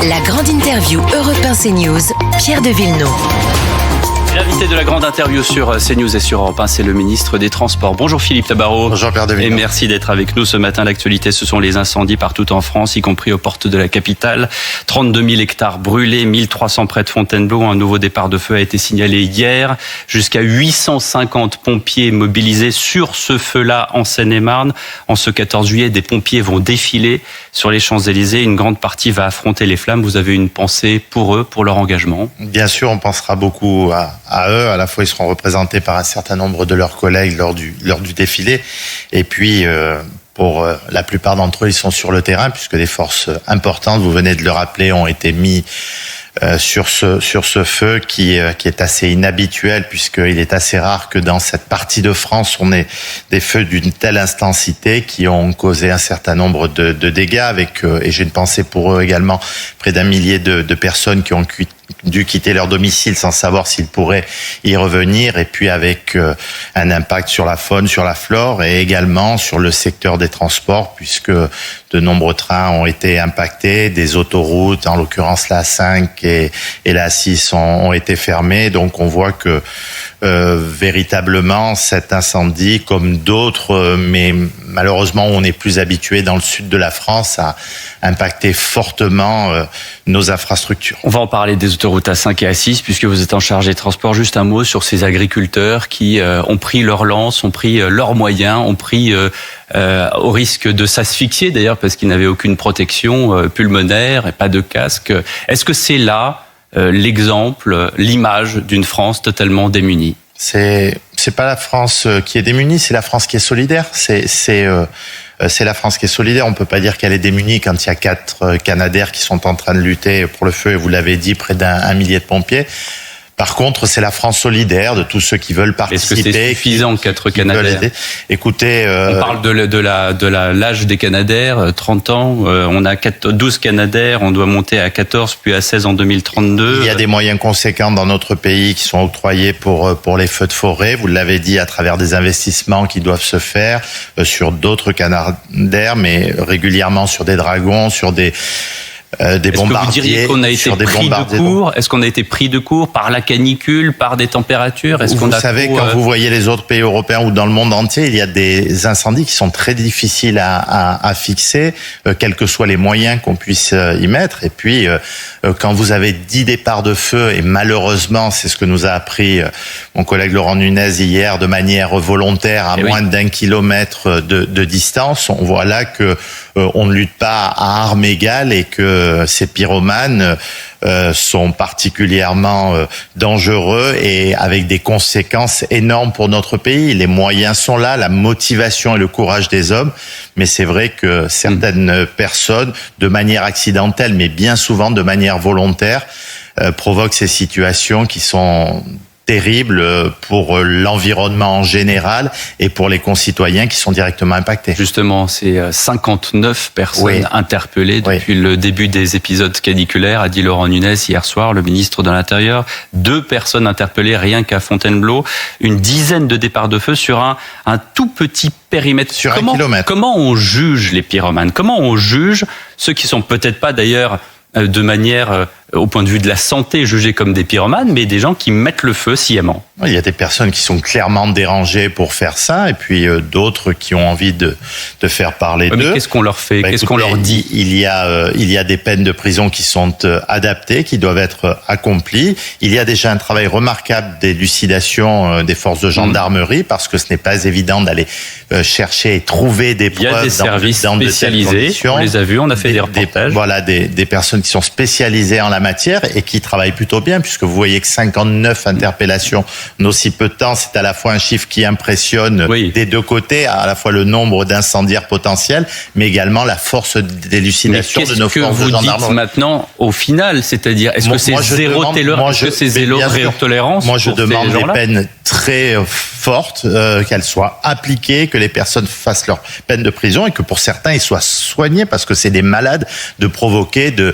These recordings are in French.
La grande interview Europe 1 CNews, Pierre de Villeneuve. L'invité de la grande interview sur CNews et sur Europe 1, c'est le ministre des Transports. Bonjour Philippe Tabarot. Bonjour Pierre de Villeneuve. Et merci d'être avec nous ce matin. L'actualité, ce sont les incendies partout en France, y compris aux portes de la capitale. 32 000 hectares brûlés, 1300 près de Fontainebleau. Un nouveau départ de feu a été signalé hier. Jusqu'à 850 pompiers mobilisés sur ce feu-là en Seine-et-Marne. En ce 14 juillet, des pompiers vont défiler sur les Champs-Élysées. Une grande partie va affronter les flammes. Vous avez une pensée pour eux, pour leur engagement? Bien sûr, on pensera beaucoup à eux. À la fois, ils seront représentés par un certain nombre de leurs collègues lors du défilé. Et puis, pour la plupart d'entre eux, ils sont sur le terrain puisque des forces importantes, vous venez de le rappeler, ont été mis sur ce feu qui est assez inhabituel puisqu'il est assez rare que dans cette partie de France on ait des feux d'une telle intensité qui ont causé un certain nombre de dégâts et j'ai une pensée pour eux également, près d'1 millier de personnes qui ont dû quitter leur domicile sans savoir s'ils pourraient y revenir, et puis avec un impact sur la faune, sur la flore et également sur le secteur des transports puisque de nombreux trains ont été impactés, des autoroutes, en l'occurrence la A5 et la A6 ont été fermées. Donc on voit que véritablement cet incendie, comme d'autres, mais malheureusement on est plus habitué dans le sud de la France, a impacté fortement nos infrastructures. On va en parler des autoroutes A5 et A6 puisque vous êtes en charge des transports. Juste un mot sur ces agriculteurs qui ont pris leur lance, ont pris leurs moyens, ont pris au risque de s'asphyxier d'ailleurs parce qu'ils n'avaient aucune protection pulmonaire et pas de casque. Est-ce que c'est là l'exemple, l'image d'une France totalement démunie? C'est pas la France qui est démunie, c'est la France qui est solidaire. C'est la France qui est solidaire. On peut pas dire qu'elle est démunie quand il y a 4 Canadair qui sont en train de lutter pour le feu, et vous l'avez dit, près d'1 millier de pompiers. Par contre, c'est la France solidaire de tous ceux qui veulent participer. Est-ce que c'est suffisant, 4 Canadair? Écoutez, on parle de l'âge des Canadair, 30 ans. On a 12 Canadair, on doit monter à 14 puis à 16 en 2032. Il y a des moyens conséquents dans notre pays qui sont octroyés pour les feux de forêt. Vous l'avez dit, à travers des investissements qui doivent se faire sur d'autres Canadair, mais régulièrement sur des Dragons, sur des bombardiers. Est-ce que vous diriez qu'on a été pris de court? Est-ce qu'on a été pris de court par la canicule, par des températures? Vous savez, quand vous voyez les autres pays européens ou dans le monde entier, il y a des incendies qui sont très difficiles à fixer, quels que soient les moyens qu'on puisse y mettre. Et puis, quand vous avez 10 départs de feu, et malheureusement, c'est ce que nous a appris mon collègue Laurent Nunez hier, de manière volontaire, à moins d'1 kilomètre de distance, on voit là que on ne lutte pas à armes égales et que ces pyromanes sont particulièrement dangereux et avec des conséquences énormes pour notre pays. Les moyens sont là, la motivation et le courage des hommes, mais c'est vrai que certaines personnes, de manière accidentelle, mais bien souvent de manière volontaire, provoquent ces situations qui sont terrible pour l'environnement en général et pour les concitoyens qui sont directement impactés. Justement, c'est 59 personnes interpellées depuis le début des épisodes caniculaires, a dit Laurent Nunez hier soir, le ministre de l'Intérieur. 2 personnes interpellées rien qu'à Fontainebleau, une dizaine de départs de feu sur un tout petit périmètre. Sur 1 kilomètre. Comment on juge les pyromanes? Comment on juge ceux qui sont peut-être pas d'ailleurs de manière, au point de vue de la santé, jugés comme des pyromanes, mais des gens qui mettent le feu sciemment? Il y a des personnes qui sont clairement dérangées pour faire ça, et puis d'autres qui ont envie de faire parler d'eux. Mais qu'est-ce qu'on leur fait? Qu'est-ce qu'on leur dit? Il y a des peines de prison qui sont adaptées, qui doivent être accomplies. Il y a déjà un travail remarquable d'élucidation des forces de gendarmerie, parce que ce n'est pas évident d'aller chercher et trouver des preuves. Il y a des services spécialisés, on les a vus, on a fait des reportages. Voilà, des personnes qui sont spécialisées en la matière et qui travaillent plutôt bien, puisque vous voyez que 59 interpellations en aussi peu de temps, c'est à la fois un chiffre qui impressionne des deux côtés, à la fois le nombre d'incendiaires potentiels, mais également la force d'élucidation de nos forces de gendarmerie. Qu'est-ce que vous dites maintenant au final? C'est-à-dire, est-ce que c'est zéro tolérance? Moi, je demande des peines très fortes, qu'elles soient appliquées, que les personnes fassent leur peine de prison et que pour certains, ils soient soignés, parce que c'est des malades de provoquer de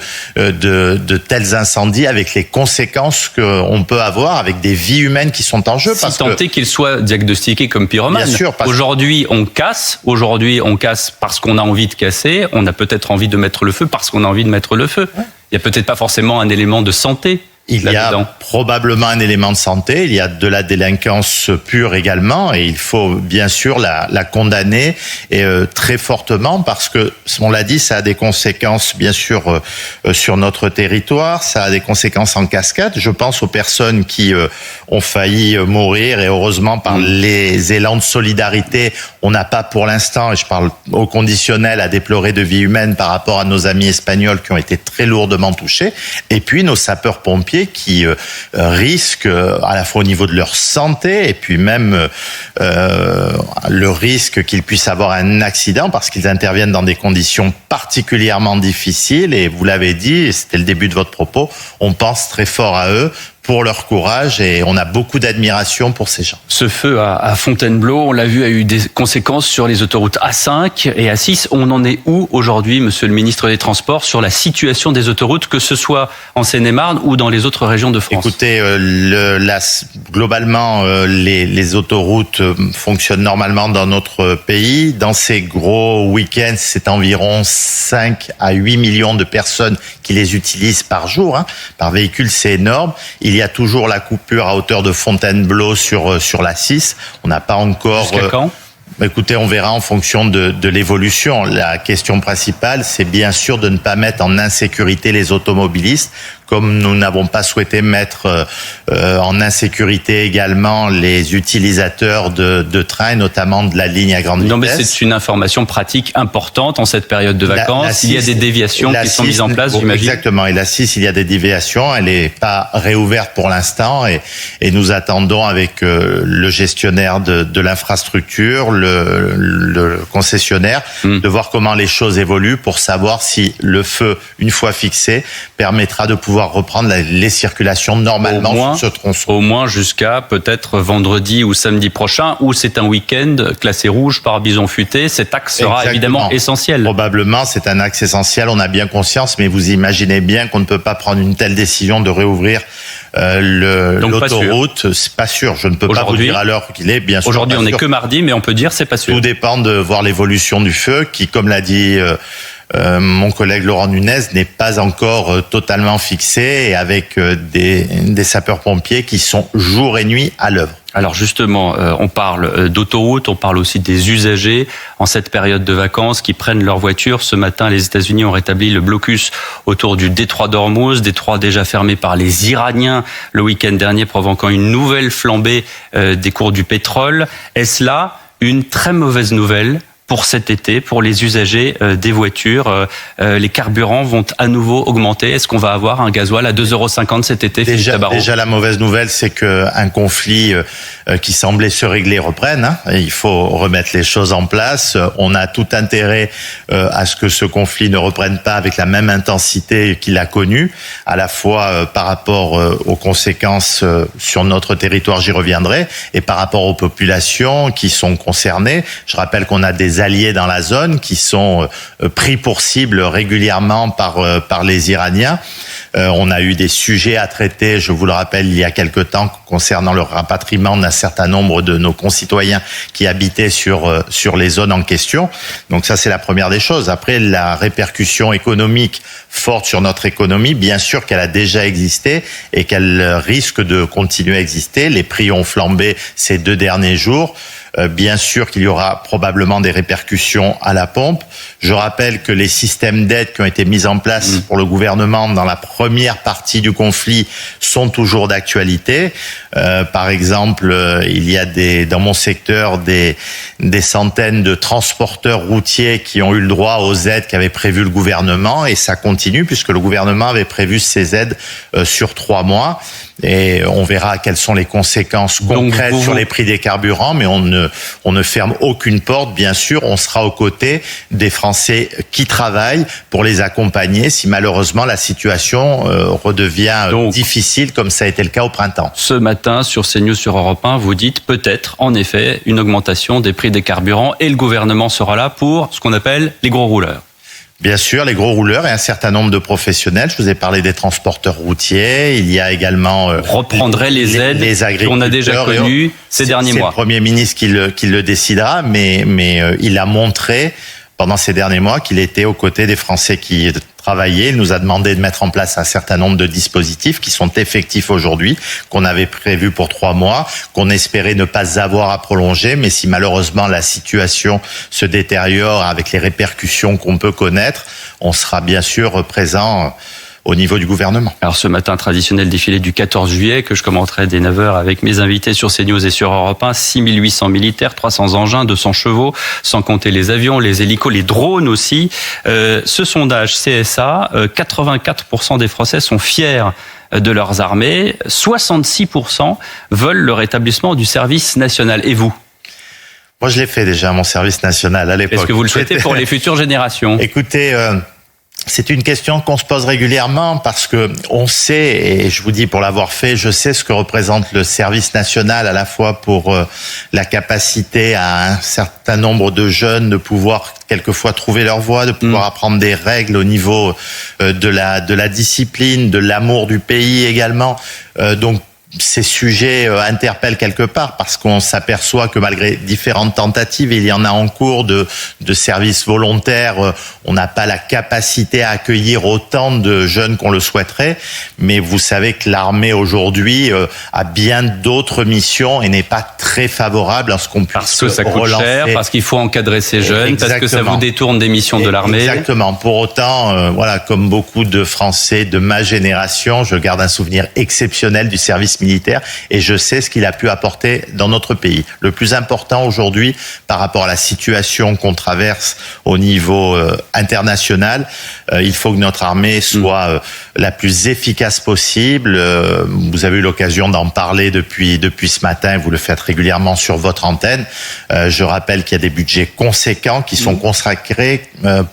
tels incendies avec les conséquences qu'on peut avoir, avec des vies humaines qui sont en jeu. Si tant est qu'ils soient diagnostiqués comme pyromanes. Bien sûr. Aujourd'hui, on casse parce qu'on a envie de casser. On a peut-être envie de mettre le feu parce qu'on a envie de mettre le feu. Ouais. Il n'y a peut-être pas forcément un élément de santé. Il y a probablement un élément de santé, il y a de la délinquance pure également, et il faut bien sûr la condamner et très fortement, parce que, on l'a dit, ça a des conséquences bien sûr sur notre territoire, ça a des conséquences en cascade. Je pense aux personnes qui ont failli mourir, et heureusement par les élans de solidarité, on n'a pas pour l'instant, et je parle au conditionnel, à déplorer de vie humaine par rapport à nos amis espagnols qui ont été très lourdement touchés, et puis nos sapeurs-pompiers qui risquent à la fois au niveau de leur santé et puis même le risque qu'ils puissent avoir un accident parce qu'ils interviennent dans des conditions particulièrement difficiles, et vous l'avez dit, et c'était le début de votre propos, on pense très fort à eux pour leur courage, et on a beaucoup d'admiration pour ces gens. Ce feu à Fontainebleau, on l'a vu, a eu des conséquences sur les autoroutes A5 et A6. On en est où aujourd'hui, monsieur le ministre des Transports, sur la situation des autoroutes, que ce soit en Seine-et-Marne ou dans les autres régions de France? Écoutez, globalement, les autoroutes fonctionnent normalement dans notre pays. Dans ces gros week-ends, c'est environ 5 à 8 millions de personnes qui les utilisent par jour. Par véhicule, c'est énorme. Il y a toujours la coupure à hauteur de Fontainebleau sur la 6. On n'a pas encore... Jusqu'à quand ? Écoutez, on verra en fonction de l'évolution. La question principale, c'est bien sûr de ne pas mettre en insécurité les automobilistes, comme nous n'avons pas souhaité mettre en insécurité également les utilisateurs de trains, notamment de la ligne à grande vitesse. Non, mais c'est une information pratique importante en cette période de vacances. Il y a des déviations qui sont mises en place, j'imagine. Exactement. Et la 6, il y a des déviations. Elle n'est pas réouverte pour l'instant, et nous attendons avec le gestionnaire de l'infrastructure, le concessionnaire, de voir comment les choses évoluent pour savoir si le feu, une fois fixé, permettra de pouvoir reprendre les circulations normalement sur ce tronçon. Au moins jusqu'à peut-être vendredi ou samedi prochain, où c'est un week-end classé rouge par bison futé. Cet axe sera évidemment essentiel. Probablement, c'est un axe essentiel, on a bien conscience, mais vous imaginez bien qu'on ne peut pas prendre une telle décision de réouvrir l'autoroute. C'est pas sûr, je ne peux pas vous dire à l'heure qu'il est, bien sûr. Aujourd'hui, on n'est que mardi, mais on peut dire c'est pas sûr. Tout dépend de voir l'évolution du feu, qui, comme l'a dit mon collègue Laurent Nunez, n'est pas encore totalement fixé, et avec des sapeurs-pompiers qui sont jour et nuit à l'œuvre. Alors justement, on parle d'autoroute, on parle aussi des usagers en cette période de vacances qui prennent leur voiture. Ce matin, les États-Unis ont rétabli le blocus autour du détroit d'Ormuz, détroit déjà fermé par les Iraniens le week-end dernier, provoquant une nouvelle flambée des cours du pétrole. Est-ce là une très mauvaise nouvelle pour cet été, pour les usagers des voitures? Les carburants vont à nouveau augmenter. Est-ce qu'on va avoir un gasoil à 2,50 € cet été? Déjà, la mauvaise nouvelle, c'est qu'un conflit qui semblait se régler reprenne. Il faut remettre les choses en place. On a tout intérêt à ce que ce conflit ne reprenne pas avec la même intensité qu'il a connue, à la fois par rapport aux conséquences sur notre territoire, j'y reviendrai, et par rapport aux populations qui sont concernées. Je rappelle qu'on a des alliés dans la zone qui sont pris pour cible régulièrement par les Iraniens. On a eu des sujets à traiter, je vous le rappelle, il y a quelque temps, concernant le rapatriement d'un certain nombre de nos concitoyens qui habitaient sur les zones en question. Donc ça, c'est la première des choses. Après, la répercussion économique forte sur notre économie, bien sûr qu'elle a déjà existé et qu'elle risque de continuer à exister. Les prix ont flambé ces 2 derniers jours. Bien sûr qu'il y aura probablement des répercussions à la pompe. Je rappelle que les systèmes d'aide qui ont été mis en place pour le gouvernement dans la première partie du conflit sont toujours d'actualité. Par exemple, il y a dans mon secteur des centaines de transporteurs routiers qui ont eu le droit aux aides qu'avait prévues le gouvernement, et ça continue puisque le gouvernement avait prévu ces aides sur 3 mois. Et on verra quelles sont les conséquences concrètes sur les prix des carburants, mais on ne ferme aucune porte, bien sûr. On sera aux côtés des Français qui travaillent pour les accompagner si malheureusement la situation redevient difficile, comme ça a été le cas au printemps. Ce matin, sur CNews, sur Europe 1, vous dites peut-être, en effet, une augmentation des prix des carburants, et le gouvernement sera là pour ce qu'on appelle les gros rouleurs. Bien sûr, les gros rouleurs et un certain nombre de professionnels. Je vous ai parlé des transporteurs routiers. Il y a également reprendrait les aides qu'on a déjà connues ces derniers mois. C'est le Premier ministre qui le décidera, mais il a montré pendant ces derniers mois qu'il était aux côtés des Français qui travailler. Il nous a demandé de mettre en place un certain nombre de dispositifs qui sont effectifs aujourd'hui, qu'on avait prévus pour 3 mois, qu'on espérait ne pas avoir à prolonger. Mais si malheureusement la situation se détériore avec les répercussions qu'on peut connaître, on sera bien sûr présent au niveau du gouvernement. Alors ce matin, traditionnel défilé du 14 juillet que je commenterai dès 9h avec mes invités sur CNews et sur Europe 1. 6800 militaires, 300 engins, 200 chevaux, sans compter les avions, les hélicos, les drones aussi. Ce sondage CSA, 84% des Français sont fiers de leurs armées. 66% veulent le rétablissement du service national. Et vous ? Moi, je l'ai fait déjà, mon service national à l'époque. Est-ce que vous le souhaitez pour les futures générations ? Écoutez, c'est une question qu'on se pose régulièrement parce que on sait, et je vous dis pour l'avoir fait, je sais ce que représente le service national à la fois pour la capacité à un certain nombre de jeunes de pouvoir quelquefois trouver leur voie, de pouvoir apprendre des règles au niveau de la discipline, de l'amour du pays également. Donc ces sujets interpellent quelque part parce qu'on s'aperçoit que malgré différentes tentatives, il y en a en cours de services volontaires, on n'a pas la capacité à accueillir autant de jeunes qu'on le souhaiterait. Mais vous savez que l'armée aujourd'hui a bien d'autres missions et n'est pas très favorable à ce qu'on puisse parce que ça coûte cher, parce qu'il faut encadrer ces jeunes, Exactement. Parce que ça vous détourne des missions de l'armée. Exactement. Pour autant, voilà, comme beaucoup de Français de ma génération, je garde un souvenir exceptionnel du service militaire et je sais ce qu'il a pu apporter dans notre pays. Le plus important aujourd'hui, par rapport à la situation qu'on traverse au niveau international, il faut que notre armée soit la plus efficace possible. Vous avez eu l'occasion d'en parler depuis ce matin, vous le faites régulièrement sur votre antenne. Je rappelle qu'il y a des budgets conséquents qui sont consacrés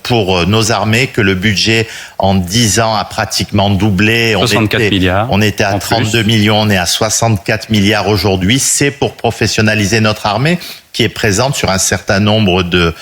pour nos armées, que le budget en 10 ans a pratiquement doublé. 64 milliards. On était à 32 millions, on est à 64 milliards aujourd'hui. C'est pour professionnaliser notre armée qui est présente sur un certain nombre de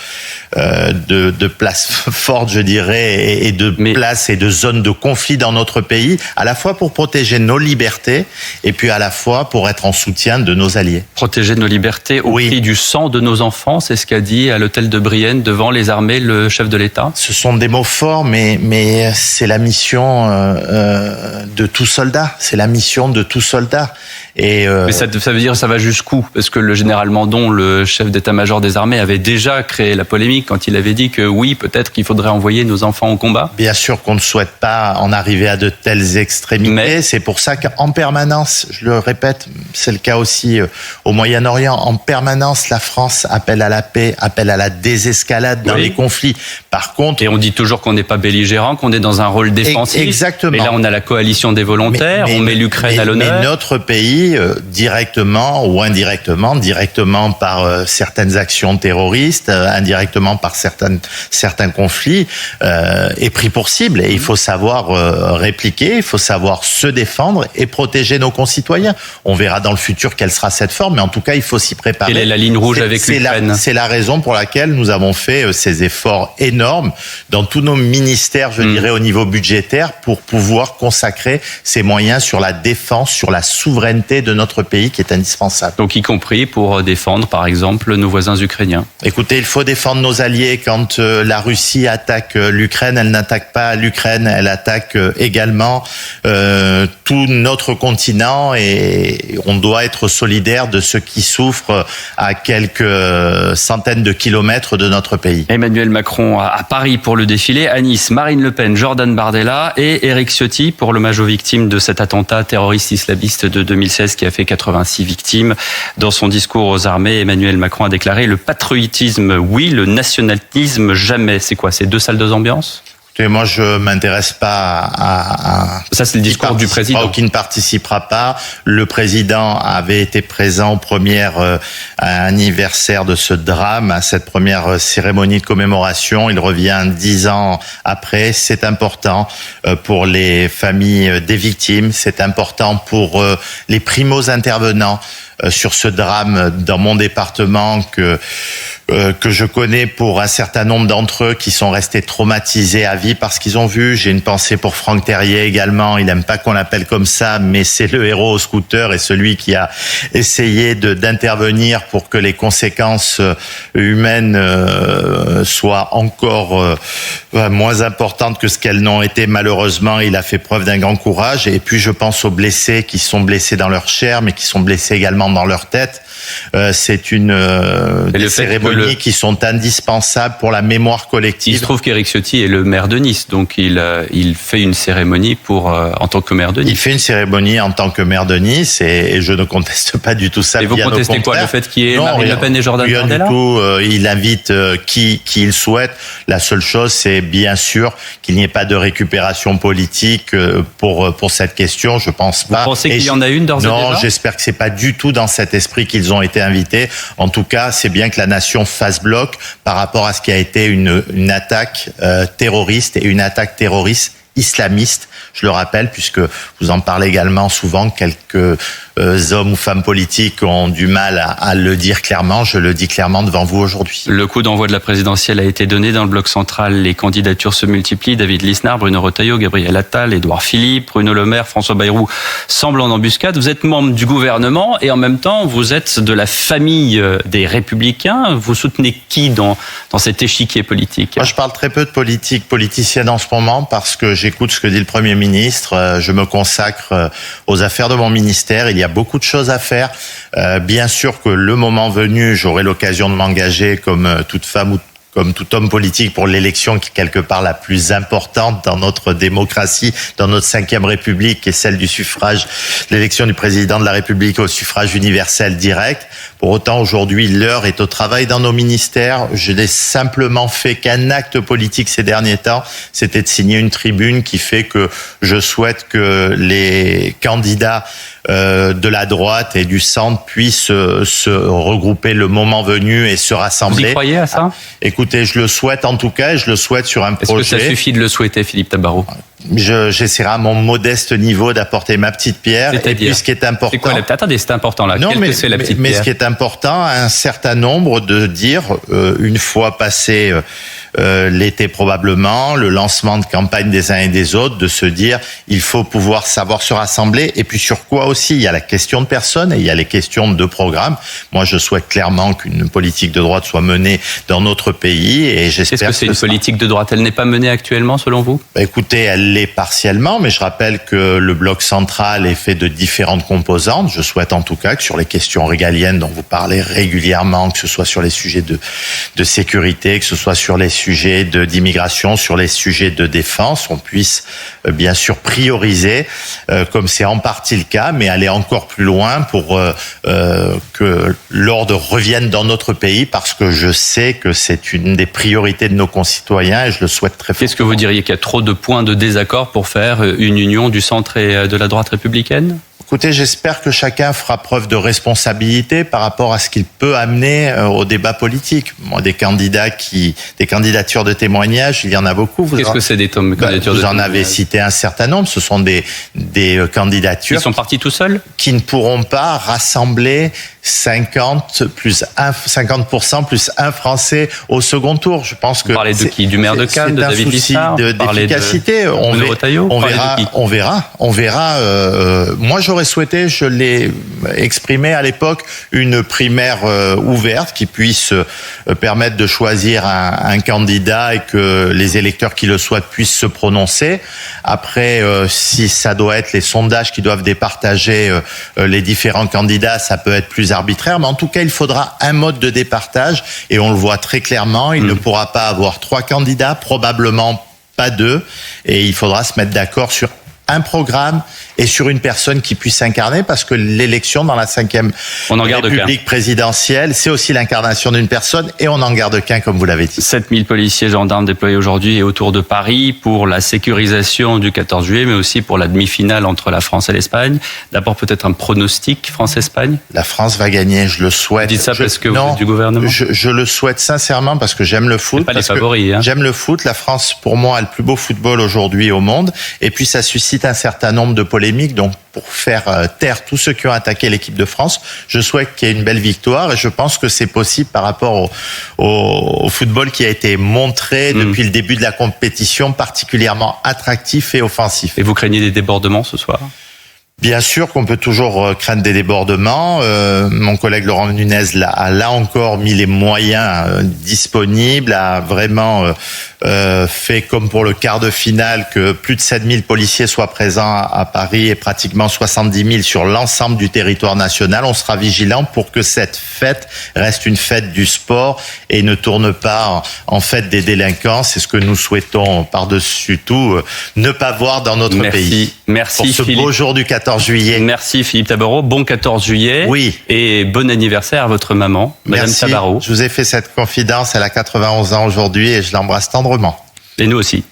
places fortes, je dirais, et de places et de zones de conflit dans notre pays, à la fois pour protéger nos libertés et puis à la fois pour être en soutien de nos alliés. Protéger nos libertés au prix du sang de nos enfants, c'est ce qu'a dit à l'hôtel de Brienne devant les armées le chef de l'État. Ce sont des mots forts, mais c'est la mission de tout soldat. C'est la mission de tout soldat. Mais ça veut dire ça va jusqu'où ? Parce que le général Mandon, le chef d'état-major des armées, avait déjà créé la polémique quand il avait dit que oui, peut-être qu'il faudrait envoyer nos enfants au combat. Bien sûr qu'on ne souhaite pas en arriver à de telles extrémités. Mais c'est pour ça qu'en permanence, je le répète, c'est le cas aussi au Moyen-Orient, en permanence, la France appelle à la paix, appelle à la désescalade dans les conflits. Par contre... Et on dit toujours qu'on n'est pas belligérant, qu'on est dans un rôle défensif. Exactement. Mais là, on a la coalition des volontaires, on met l'Ukraine à l'honneur. Mais notre pays, directement ou indirectement, directement par certaines actions terroristes, indirectement par certains conflits, est pris pour cible. Et il faut savoir répliquer, il faut savoir se défendre et protéger nos concitoyens. On verra dans le futur quelle sera cette forme, mais en tout cas, il faut s'y préparer. Quelle est la ligne rouge avec l'Ukraine ? C'est la raison pour laquelle nous avons fait ces efforts énormes dans tous nos ministères, je dirais, au niveau budgétaire, pour pouvoir consacrer ces moyens sur la défense, sur la souveraineté de notre pays qui est indispensable. Donc y compris pour défendre, par exemple, nos voisins ukrainiens. Écoutez, il faut défendre nos alliés. Quand la Russie attaque l'Ukraine, elle n'attaque pas l'Ukraine, elle attaque également tout notre continent et on doit être solidaire de ceux qui souffrent à quelques centaines de kilomètres de notre pays. Emmanuel Macron à Paris pour le défilé, à Nice, Marine Le Pen, Jordan Bardella et Éric Ciotti pour l'hommage aux victimes de cet attentat terroriste islamiste de 2016 qui a fait 86 victimes. Dans son discours aux armées, Emmanuel Macron a déclaré le patriotisme, oui, le nationalisme, jamais. C'est quoi, c'est deux salles, deux ambiances ? Et moi, je m'intéresse pas à ça, c'est le discours du président. Qui ne participera pas. Le président avait été présent au premier anniversaire de ce drame, à cette première cérémonie de commémoration. Il revient 10 ans après. C'est important pour les familles des victimes. C'est important pour les primos intervenants. sur ce drame dans mon département que je connais pour un certain nombre d'entre eux qui sont restés traumatisés à vie par ce qu'ils ont vu. J'ai une pensée pour Franck Terrier également. Il n'aime pas qu'on l'appelle comme ça, mais c'est le héros au scooter et celui qui a essayé d'intervenir pour que les conséquences humaines soient encore moins importantes que ce qu'elles n'ont été. Malheureusement, il a fait preuve d'un grand courage. Et puis, je pense aux blessés qui sont blessés dans leur chair, mais qui sont blessés également dans leur tête. C'est des cérémonies qui sont indispensables pour la mémoire collective. Il se trouve qu'Éric Ciotti est le maire de Nice, donc il fait une cérémonie en tant que maire de Nice. Il fait une cérémonie en tant que maire de Nice et je ne conteste pas du tout ça. Et vous contestez quoi, le fait qu'il y ait Marine Le Pen et Jordan Bardella ? Rien du tout. Il invite qui il souhaite. La seule chose, c'est bien sûr qu'il n'y ait pas de récupération politique pour cette question. Je pense pas. Vous pensez qu'il y en a une d'ores et déjà ? Non, j'espère que c'est pas du tout dans cet esprit qu'ils ont été invités. En tout cas, c'est bien que la nation fasse bloc par rapport à ce qui a été une attaque terroriste et une attaque terroriste islamiste, je le rappelle, puisque vous en parlez également souvent, quelques hommes ou femmes politiques ont du mal à le dire clairement. Je le dis clairement devant vous aujourd'hui. Le coup d'envoi de la présidentielle a été donné dans le bloc central. Les candidatures se multiplient. David Lisnard, Bruno Retailleau, Gabriel Attal, Édouard Philippe, Bruno Le Maire, François Bayrou semblent en embuscade. Vous êtes membre du gouvernement et en même temps, vous êtes de la famille des Républicains. Vous soutenez qui dans cet échiquier politique ? Moi, je parle très peu de politique politicienne en ce moment parce que j'écoute ce que dit le Premier ministre. Je me consacre aux affaires de mon ministère. Il y a beaucoup de choses à faire. Bien sûr que le moment venu, j'aurai l'occasion de m'engager comme toute femme ou comme tout homme politique pour l'élection qui est quelque part la plus importante dans notre démocratie, dans notre 5e République, qui est celle du suffrage, l'élection du président de la République au suffrage universel direct. Pour autant, aujourd'hui, l'heure est au travail dans nos ministères. Je n'ai simplement fait qu'un acte politique ces derniers temps, c'était de signer une tribune qui fait que je souhaite que les candidats de la droite et du centre puissent se regrouper le moment venu et se rassembler. Vous y croyez à ça ? Écoutez, je le souhaite en tout cas, et je le souhaite sur un projet. Est-ce que ça suffit de le souhaiter, Philippe Tabarot ? J'essaierai à mon modeste niveau d'apporter ma petite pierre. C'est-à-dire, et puis ce qui est important. C'est quoi attendez, c'est important là. Non, Qu'est-ce que c'est la petite pierre ? Mais ce qui est important, un certain nombre de dire, une fois passé l'été probablement, le lancement de campagne des uns et des autres, de se dire il faut pouvoir savoir se rassembler. Et puis sur quoi aussi ? Il y a la question de personnes et il y a les questions de programme. Moi, je souhaite clairement qu'une politique de droite soit menée dans notre pays et j'espère. Est-ce que c'est une politique de droite ? Elle n'est pas menée actuellement, selon vous ? Écoutez, elle l'est partiellement, mais je rappelle que le bloc central est fait de différentes composantes. Je souhaite en tout cas que sur les questions régaliennes dont vous parlez régulièrement, que ce soit sur les sujets de sécurité, que ce soit sur les sujets d'immigration, sur les sujets de défense, on puisse bien sûr prioriser, comme c'est en partie le cas, mais aller encore plus loin pour que l'ordre revienne dans notre pays, parce que je sais que c'est une des priorités de nos concitoyens et je le souhaite très fort. Qu'est-ce que vous diriez ? Qu'il y a trop de points de désaccord pour faire une union du centre et de la droite républicaine ? Écoutez, j'espère que chacun fera preuve de responsabilité par rapport à ce qu'il peut amener au débat politique. Moi, des candidatures de témoignages, il y en a beaucoup. Qu'est-ce que c'est des candidatures de témoignages ? Vous en avez cité un certain nombre. Ce sont des candidatures. Ils sont partis tout seuls ? Qui ne pourront pas rassembler 50% plus un Français au second tour. Je pense que. Vous parlez de qui ? Du maire de Cannes, de David Lisnard ? D'efficacité. On verra. Moi, j'aurais souhaité, je l'ai exprimé à l'époque, une primaire ouverte qui puisse permettre de choisir un candidat et que les électeurs qui le souhaitent puissent se prononcer. Après, si ça doit être les sondages qui doivent départager les différents candidats, ça peut être plus arbitraire, mais en tout cas, il faudra un mode de départage et on le voit très clairement, il ne pourra pas avoir 3 candidats, probablement pas 2, et il faudra se mettre d'accord sur un programme et sur une personne qui puisse incarner, parce que l'élection dans la 5e République présidentielle, c'est aussi l'incarnation d'une personne, et on n'en garde qu'un, comme vous l'avez dit. 7000 policiers gendarmes déployés aujourd'hui et autour de Paris pour la sécurisation du 14 juillet, mais aussi pour la demi-finale entre la France et l'Espagne. D'abord, peut-être un pronostic France-Espagne ? La France va gagner, je le souhaite. Vous dites ça parce que vous êtes du gouvernement ? Je le souhaite sincèrement parce que j'aime le foot. C'est pas les favoris, hein. J'aime le foot. La France, pour moi, a le plus beau football aujourd'hui au monde. Et puis, ça suscite suscite un certain nombre de polémiques. Donc, pour faire taire tous ceux qui ont attaqué l'équipe de France, je souhaite qu'il y ait une belle victoire et je pense que c'est possible par rapport au football qui a été montré depuis le début de la compétition, particulièrement attractif et offensif. Et vous craignez des débordements ce soir ? Bien sûr qu'on peut toujours craindre des débordements. Mon collègue Laurent Nunez a là encore mis les moyens disponibles, a vraiment fait comme pour le quart de finale que plus de 7000 policiers soient présents à Paris et pratiquement 70 000 sur l'ensemble du territoire national. On sera vigilant pour que cette fête reste une fête du sport et ne tourne pas en fête des délinquants. C'est ce que nous souhaitons par-dessus tout ne pas voir dans notre pays. Merci pour ce Philippe. beau jour du 14 juillet. Merci Philippe Tabarot. Bon 14 juillet. Oui. Et bon anniversaire à votre maman, Madame Merci. Tabarot. Je vous ai fait cette confidence. Elle a 91 ans aujourd'hui et je l'embrasse tendrement. Et nous aussi.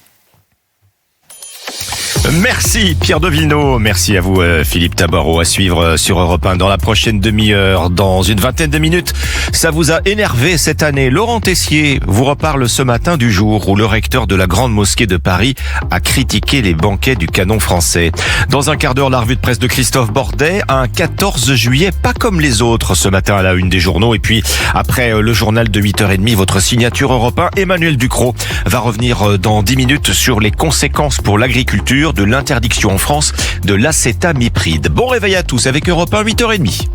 Merci Pierre de Villeneuve, merci à vous Philippe Tabarot, à suivre sur Europe 1 dans la prochaine demi-heure, dans une vingtaine de minutes. Ça vous a énervé cette année. Laurent Tessier vous reparle ce matin du jour où le recteur de la Grande Mosquée de Paris a critiqué les banquets du canon français. Dans un quart d'heure, la revue de presse de Christophe Bordet, un 14 juillet pas comme les autres ce matin à la une des journaux. Et puis après le journal de 8h30, votre signature Europe 1, Emmanuel Ducrot va revenir dans 10 minutes sur les conséquences pour l'agriculture de l'interdiction en France de l'acétamipride. Bon réveil à tous avec Europe 1, 8h30.